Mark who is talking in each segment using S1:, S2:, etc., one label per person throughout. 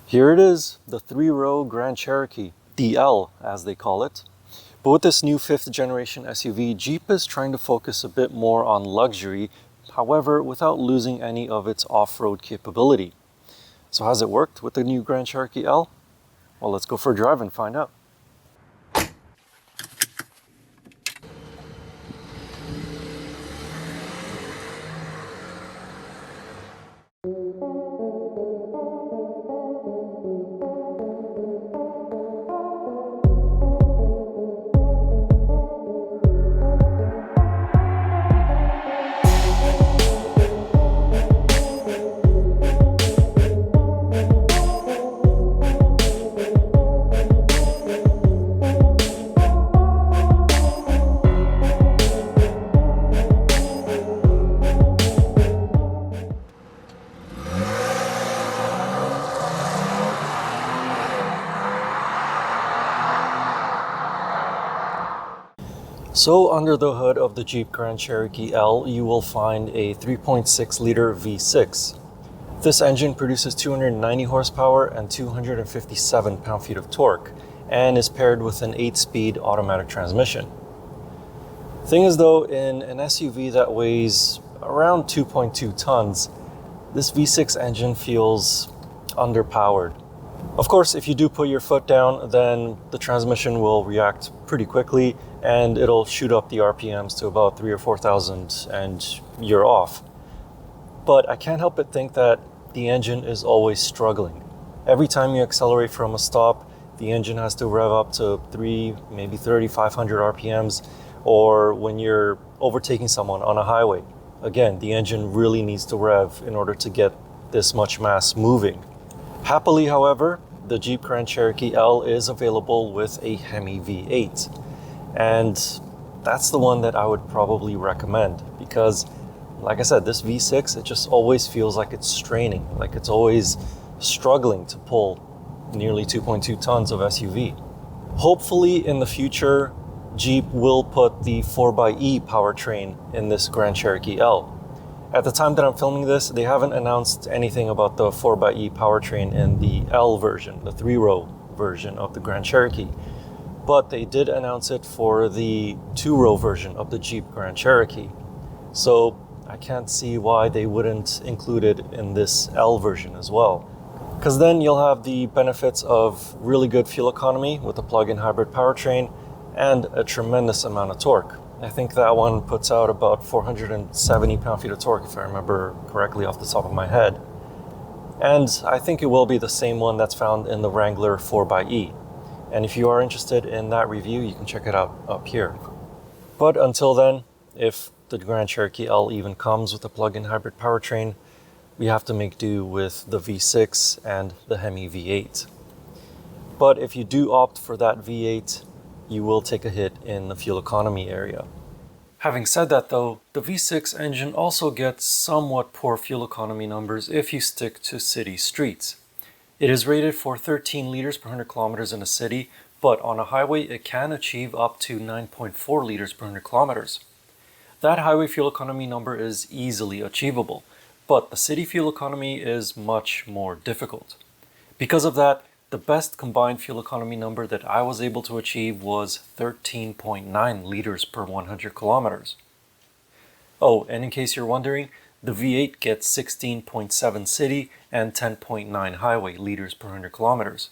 S1: Here it is, the three-row Grand Cherokee, the L as they call it. But with this new 5th generation SUV, Jeep is trying to focus a bit more on luxury, however, without losing any of its off-road capability. So has it worked with the new Grand Cherokee L? Well, let's go for a drive and find out. So under the hood of the Jeep Grand Cherokee L, you will find a 3.6 liter V6. This engine produces 290 horsepower and 257 pound-feet of torque, and is paired with an 8-speed automatic transmission. Thing is though, in an SUV that weighs around 2.2 tons, this V6 engine feels underpowered. Of course, if you do put your foot down, then the transmission will react pretty quickly and it'll shoot up the RPMs to about 3,000 or 4,000 and you're off. But I can't help but think that the engine is always struggling. Every time you accelerate from a stop, the engine has to rev up to 300, maybe 3,500 RPMs, or when you're overtaking someone on a highway. Again, the engine really needs to rev in order to get this much mass moving. Happily, however, the Jeep Grand Cherokee L is available with a Hemi V8. And that's the one that I would probably recommend because, like I said, this V6, it just always feels like it's straining, like it's always struggling to pull nearly 2.2 tons of SUV. Hopefully in the future, Jeep will put the 4xe powertrain in this Grand Cherokee L. At the time that I'm filming this, they haven't announced anything about the 4xe powertrain in the L version, the three-row version of the Grand Cherokee. But they did announce it for the two-row version of the Jeep Grand Cherokee. So I can't see why they wouldn't include it in this L version as well. Because then you'll have the benefits of really good fuel economy with a plug-in hybrid powertrain and a tremendous amount of torque. I think that one puts out about 470 pound-feet of torque, if I remember correctly off the top of my head. And I think it will be the same one that's found in the Wrangler 4xe. And if you are interested in that review, you can check it out up here. But until then, if the Grand Cherokee L even comes with a plug-in hybrid powertrain, we have to make do with the V6 and the Hemi V8. But if you do opt for that V8, you will take a hit in the fuel economy area. Having said that though, the V6 engine also gets somewhat poor fuel economy numbers if you stick to city streets. It is rated for 13 liters per 100 kilometers in a city, but on a highway it can achieve up to 9.4 liters per 100 kilometers. That highway fuel economy number is easily achievable, but the city fuel economy is much more difficult. Because of that, the best combined fuel economy number that I was able to achieve was 13.9 liters per 100 kilometers. Oh, and in case you're wondering, the V8 gets 16.7 city and 10.9 highway liters per 100 kilometers.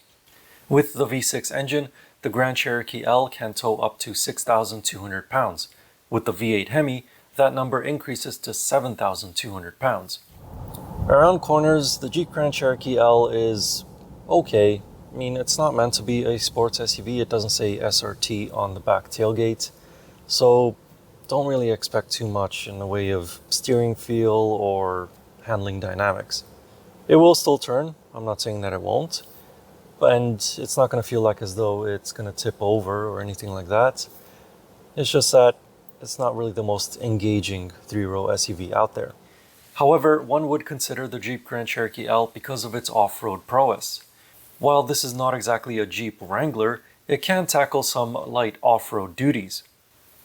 S1: With the V6 engine, the Grand Cherokee L can tow up to 6,200 pounds. With the V8 Hemi, that number increases to 7,200 pounds. Around corners, the Jeep Grand Cherokee L is okay. I mean, it's not meant to be a sports SUV. It doesn't say SRT on the back tailgate. So don't really expect too much in the way of steering feel or handling dynamics. It will still turn. I'm not saying that it won't. And it's not going to feel like as though it's going to tip over or anything like that. It's just that it's not really the most engaging three-row SUV out there. However, one would consider the Jeep Grand Cherokee L because of its off-road prowess. While this is not exactly a Jeep Wrangler, it can tackle some light off-road duties.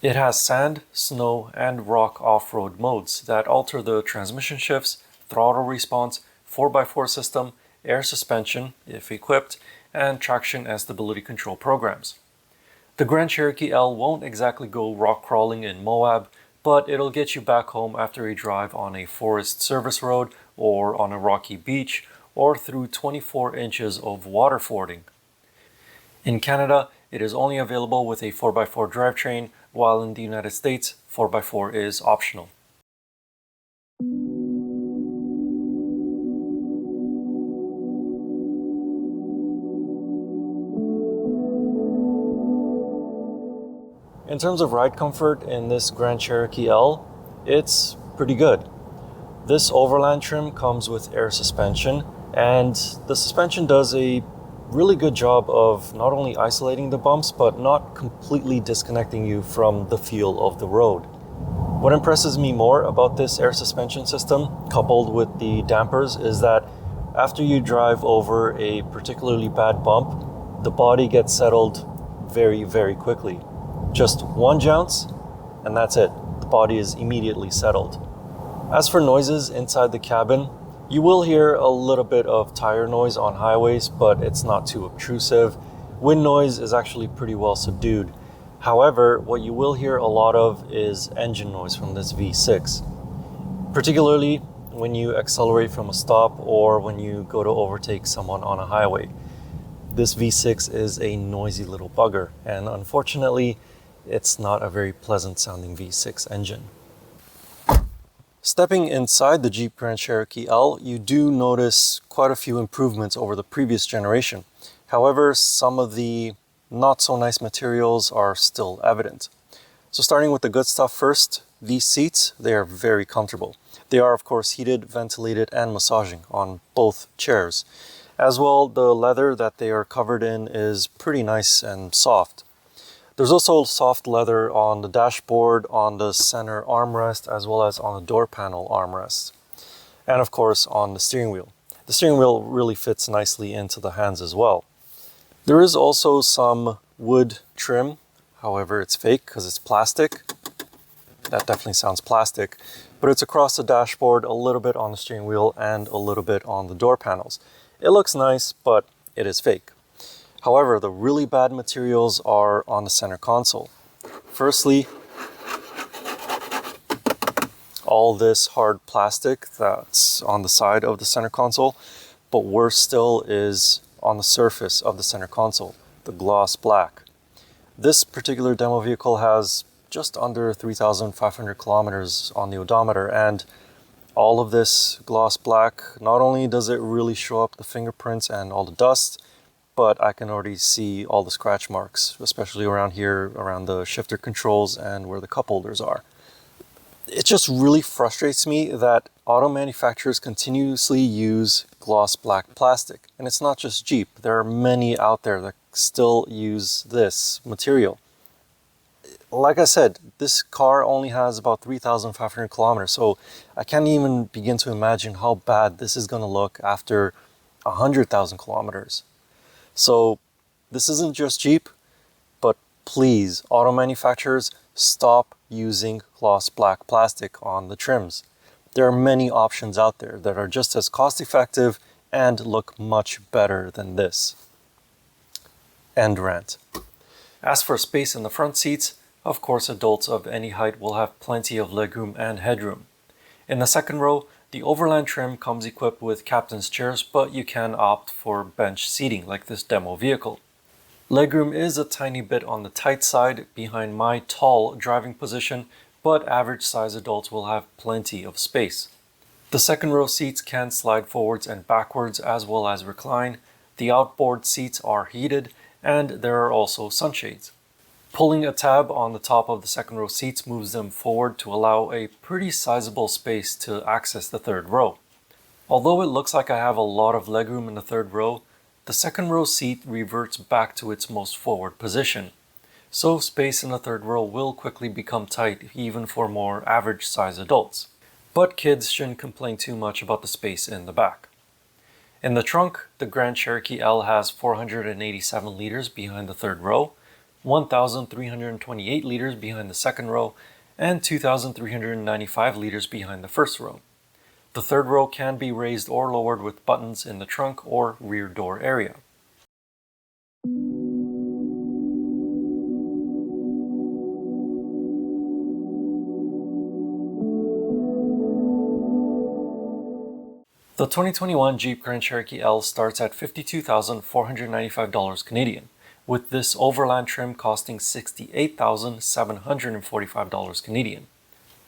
S1: It has sand, snow, and rock off-road modes that alter the transmission shifts, throttle response, 4x4 system, air suspension, if equipped, and traction and stability control programs. The Grand Cherokee L won't exactly go rock crawling in Moab, but it'll get you back home after a drive on a forest service road or on a rocky beach or through 24 inches of water fording. In Canada, it is only available with a 4x4 drivetrain, while in the United States, 4x4 is optional. In terms of ride comfort in this Grand Cherokee L, it's pretty good. This Overland trim comes with air suspension, and the suspension does a really good job of not only isolating the bumps, but not completely disconnecting you from the feel of the road. What impresses me more about this air suspension system, coupled with the dampers, is that after you drive over a particularly bad bump, the body gets settled very, very quickly. Just one jounce, and that's it. The body is immediately settled. As for noises inside the cabin, you will hear a little bit of tire noise on highways, but it's not too obtrusive. Wind noise is actually pretty well subdued. However, what you will hear a lot of is engine noise from this V6, particularly when you accelerate from a stop or when you go to overtake someone on a highway. This V6 is a noisy little bugger, and unfortunately, it's not a very pleasant sounding V6 engine. Stepping inside the Jeep Grand Cherokee L, you do notice quite a few improvements over the previous generation. However, some of the not so nice materials are still evident. So starting with the good stuff first, these seats, they are very comfortable. They are of course heated, ventilated, and massaging on both chairs. As well, the leather that they are covered in is pretty nice and soft. There's also soft leather on the dashboard, on the center armrest, as well as on the door panel armrest. And of course on the steering wheel. The steering wheel really fits nicely into the hands as well. There is also some wood trim, however it's fake because it's plastic. That definitely sounds plastic, but it's across the dashboard, a little bit on the steering wheel, and a little bit on the door panels. It looks nice, but it is fake. However, the really bad materials are on the center console. Firstly, all this hard plastic that's on the side of the center console, but worse still is on the surface of the center console, the gloss black. This particular demo vehicle has just under 3,500 kilometers on the odometer, and all of this gloss black, not only does it really show up the fingerprints and all the dust, but I can already see all the scratch marks, especially around here, around the shifter controls and where the cup holders are. It just really frustrates me that auto manufacturers continuously use gloss black plastic. And it's not just Jeep. There are many out there that still use this material. Like I said, this car only has about 3,500 kilometers, so I can't even begin to imagine how bad this is going to look after 100,000 kilometers. So this isn't just Jeep, but please, auto manufacturers, stop using gloss black plastic on the trims. There are many options out there that are just as cost effective and look much better than this. End rant. As for space in the front seats, of course adults of any height will have plenty of legroom and headroom. In the second row, the Overland trim comes equipped with captain's chairs, but you can opt for bench seating like this demo vehicle. Legroom is a tiny bit on the tight side behind my tall driving position, but average size adults will have plenty of space. The second row seats can slide forwards and backwards as well as recline. The outboard seats are heated, and there are also sunshades. Pulling a tab on the top of the second row seats moves them forward to allow a pretty sizable space to access the third row. Although it looks like I have a lot of legroom in the third row, the second row seat reverts back to its most forward position. So space in the third row will quickly become tight even for more average size adults. But kids shouldn't complain too much about the space in the back. In the trunk, the Grand Cherokee L has 487 liters behind the third row, 1,328 liters behind the second row, and 2,395 liters behind the first row. The third row can be raised or lowered with buttons in the trunk or rear door area. The 2021 Jeep Grand Cherokee L starts at $52,495 Canadian, with this Overland trim costing $68,745 Canadian.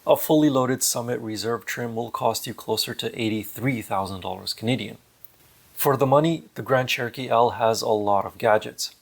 S1: A fully loaded Summit Reserve trim will cost you closer to $83,000 Canadian. For the money, the Grand Cherokee L has a lot of gadgets.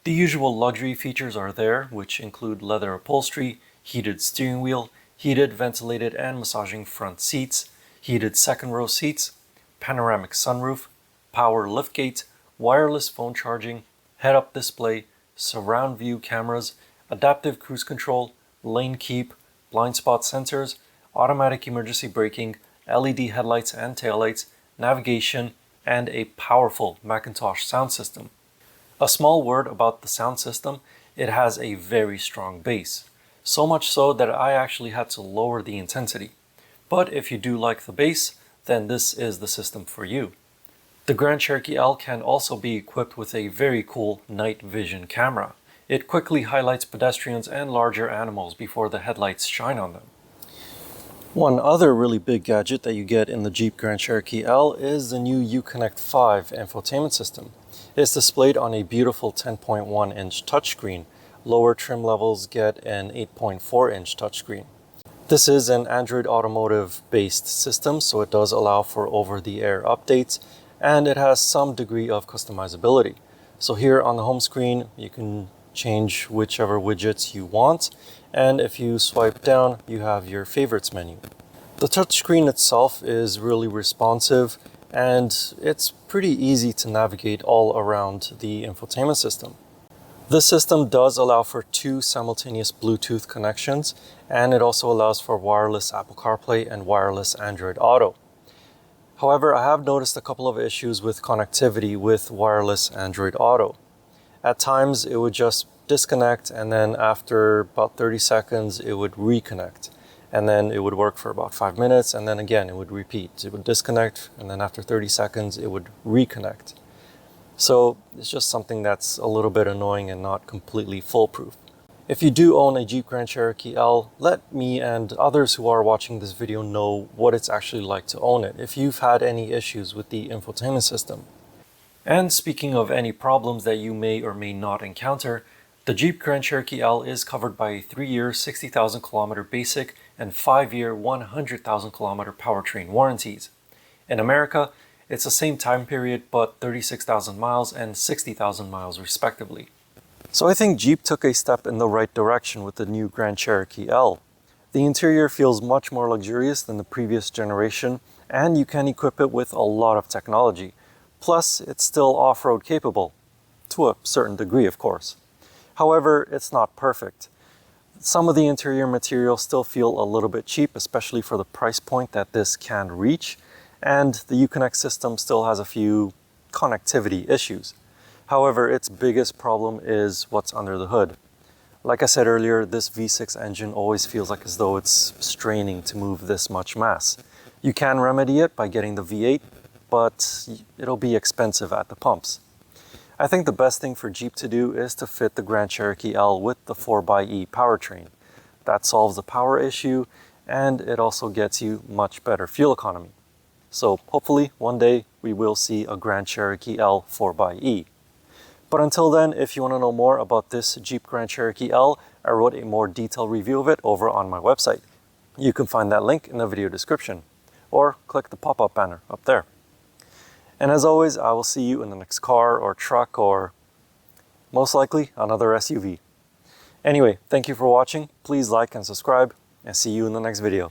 S1: The usual luxury features are there, which include leather upholstery, heated steering wheel, heated, ventilated, and massaging front seats, heated second row seats, panoramic sunroof, power liftgate, wireless phone charging, head-up display, surround view cameras, adaptive cruise control, lane keep, blind spot sensors, automatic emergency braking, LED headlights and taillights, navigation, and a powerful Macintosh sound system. A small word about the sound system: it has a very strong bass, so much so that I actually had to lower the intensity. But if you do like the bass, then this is the system for you. The Grand Cherokee L can also be equipped with a very cool night vision camera. It quickly highlights pedestrians and larger animals before the headlights shine on them. One other really big gadget that you get in the Jeep Grand Cherokee L is the new Uconnect 5 infotainment system. It's displayed on a beautiful 10.1-inch touchscreen. Lower trim levels get an 8.4-inch touchscreen. This is an Android Automotive-based system, so it does allow for over-the-air updates, and it has some degree of customizability. So here on the home screen, you can change whichever widgets you want, and if you swipe down, you have your favorites menu. The touchscreen itself is really responsive, and it's pretty easy to navigate all around the infotainment system. This system does allow for 2 simultaneous Bluetooth connections, and it also allows for wireless Apple CarPlay and wireless Android Auto. However, I have noticed a couple of issues with connectivity with wireless Android Auto. At times, it would just disconnect, and then after about 30 seconds, it would reconnect. And then it would work for about 5 minutes, and then again, it would repeat. It would disconnect, and then after 30 seconds, it would reconnect. So it's just something that's a little bit annoying and not completely foolproof. If you do own a Jeep Grand Cherokee L, let me and others who are watching this video know what it's actually like to own it, if you've had any issues with the infotainment system. And speaking of any problems that you may or may not encounter, the Jeep Grand Cherokee L is covered by a 3-year 60,000 kilometer basic and 5-year 100,000 kilometer powertrain warranties. In America, it's the same time period, but 36,000 miles and 60,000 miles respectively. So I think Jeep took a step in the right direction with the new Grand Cherokee L. The interior feels much more luxurious than the previous generation, and you can equip it with a lot of technology. Plus, it's still off-road capable, to a certain degree, of course. However, it's not perfect. Some of the interior materials still feel a little bit cheap, especially for the price point that this can reach, and the Uconnect system still has a few connectivity issues. However, its biggest problem is what's under the hood. Like I said earlier, this V6 engine always feels like as though it's straining to move this much mass. You can remedy it by getting the V8, but it'll be expensive at the pumps. I think the best thing for Jeep to do is to fit the Grand Cherokee L with the 4xe powertrain. That solves the power issue, and it also gets you much better fuel economy. So hopefully one day we will see a Grand Cherokee L 4xe. But until then, if you want to know more about this Jeep Grand Cherokee L, I wrote a more detailed review of it over on my website. You can find that link in the video description, or click the pop-up banner up there. And as always, I will see you in the next car or truck or most likely another SUV. Anyway, thank you for watching. Please like and subscribe, and see you in the next video.